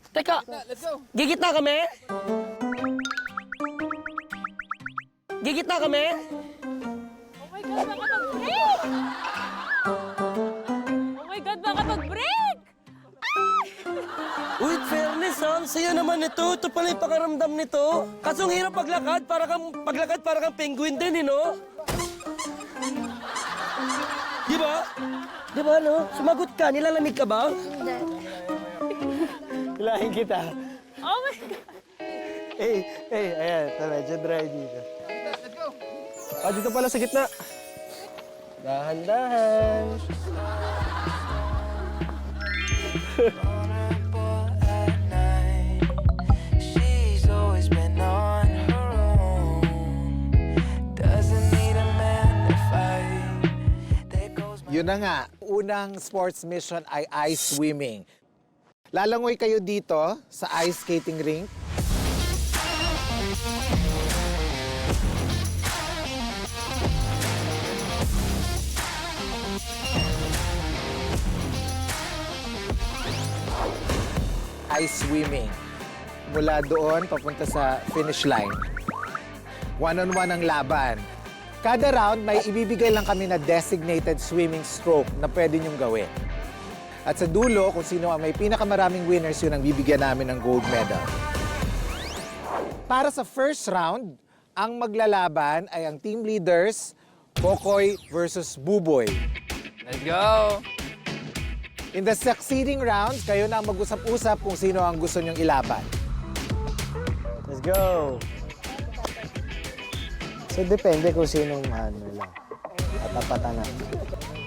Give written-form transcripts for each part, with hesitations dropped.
Teka, gigitna kami? Gigitna kami? Oh my God, makapag-break! Oh my God, makapag-break! Uy, fairness ha, sa'yo naman ito. Ito pala yung pakaramdam nito. Kaso ang hirap paglakad, para kang penguin din, no? Di ba? Di ba, no? Sumagot ka, nilalamig ka ba? Hindi. Hilahin kita. Oh my God! Ayan. Medyo dry dito. Ah, dito pala sa gitna. Dahan-dahan. Yun na nga, unang sports mission ay ice swimming. Lalangoy kayo dito sa ice skating rink. Ice swimming. Mula doon, papunta sa finish line. One-on-one ang laban. Kada round, may ibibigay lang kami na designated swimming stroke na pwede niyong gawin. At sa dulo, kung sino ang may pinakamaraming winners, yun ang bibigyan namin ng gold medal. Para sa first round, ang maglalaban ay ang team leaders, Kokoy versus Buboy. Let's go! In the succeeding rounds, kayo na ang mag-usap-usap kung sino ang gusto niyong ilaban. Let's go! So, depende kung sinong lang. Tatapatan na.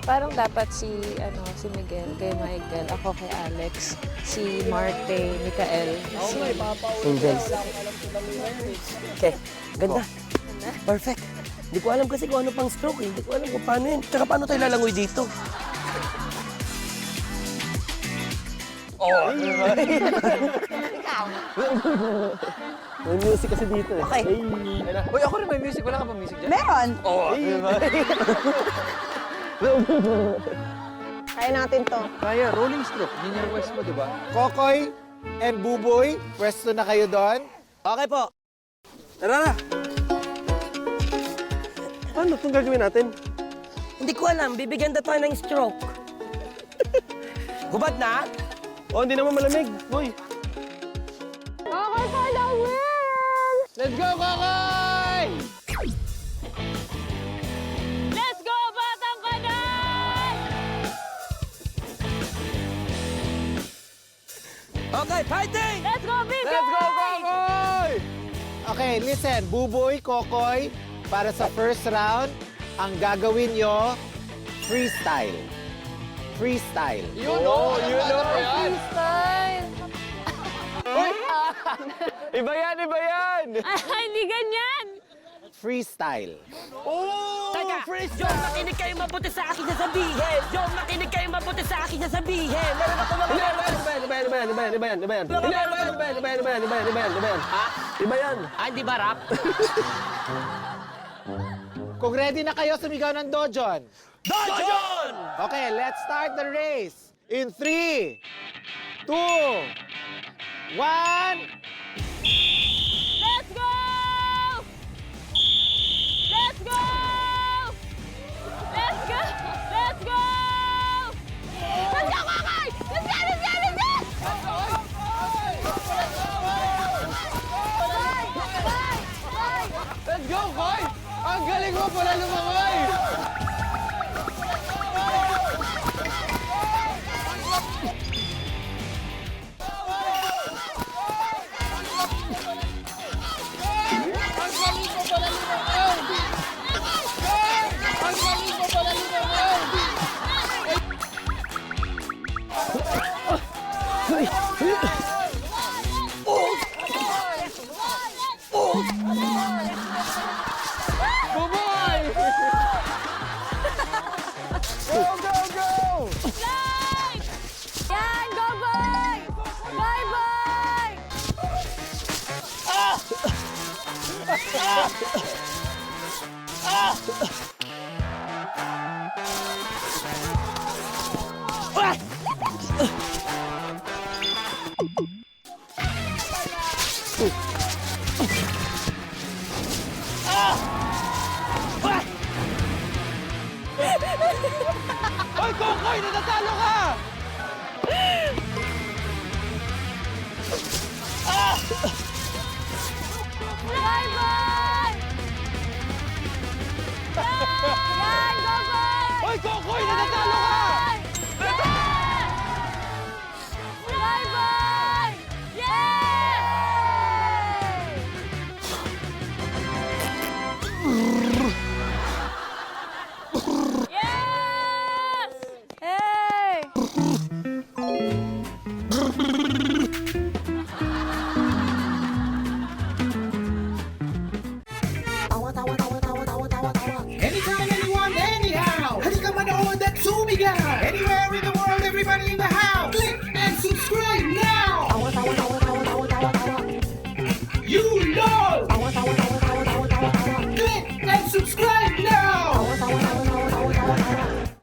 Parang dapat si Miguel, kay Michael, ako kay Alex, si Marte, Mikael, si Angel. Okay, ganda. Perfect. Hindi ko alam kasi kung ano pang stroke. Hindi ko alam kung paano yun. Tsaka paano tayo lalangoy dito? May music kasi dito eh. Okay. Uy, ako rin may music. Wala ka ba music dyan? Meron! Oo. Kaya natin to. Kaya, rolling stroke. Yun yung west mo, di ba? Kokoy and Buboy, pwesto na kayo doon. Okay po. Tara na! Ano itong gagawin natin? Hindi ko alam. Bibigyan na tayo ng stroke. Hubad na? Oh, hindi naman malamig. Boy! Kokoy for the win! Let's go, Kokoy! Let's go, Batang Kanay! Okay, fighting! Let's go, Big Let's go, Kokoy! Okay, listen, Buboy, Kokoy, para sa first round, ang gagawin nyo, freestyle. Freestyle. You know, yan. Style! Iba yan, iba yan! Hindi ganyan! Freestyle. Teka, John, makinig kayo mabuti sa akin sasabihin. John, makinig kayo mabuti sa akin sasabihin. Meron ako mga... Iba yan. Ah, hindi ba rap? Kung ready na kayo, sumigaw ng Dojon. Dojon! Okay, let's start the race. In 3, 2, 1... Let's go! Let's go! Let's go! Let's go! Let's go, Kokoy! Let's go! Let's go! Let's go! Let's go, Koy! Ang galing mo pala lumangoy! Buboy! Go, go, go! Slide! Yan! Go, boy! Bye, boy! Koy! Natatalo ka! Yan, boy! Yan, go, boy! Hoy, Kokoy! Natatalo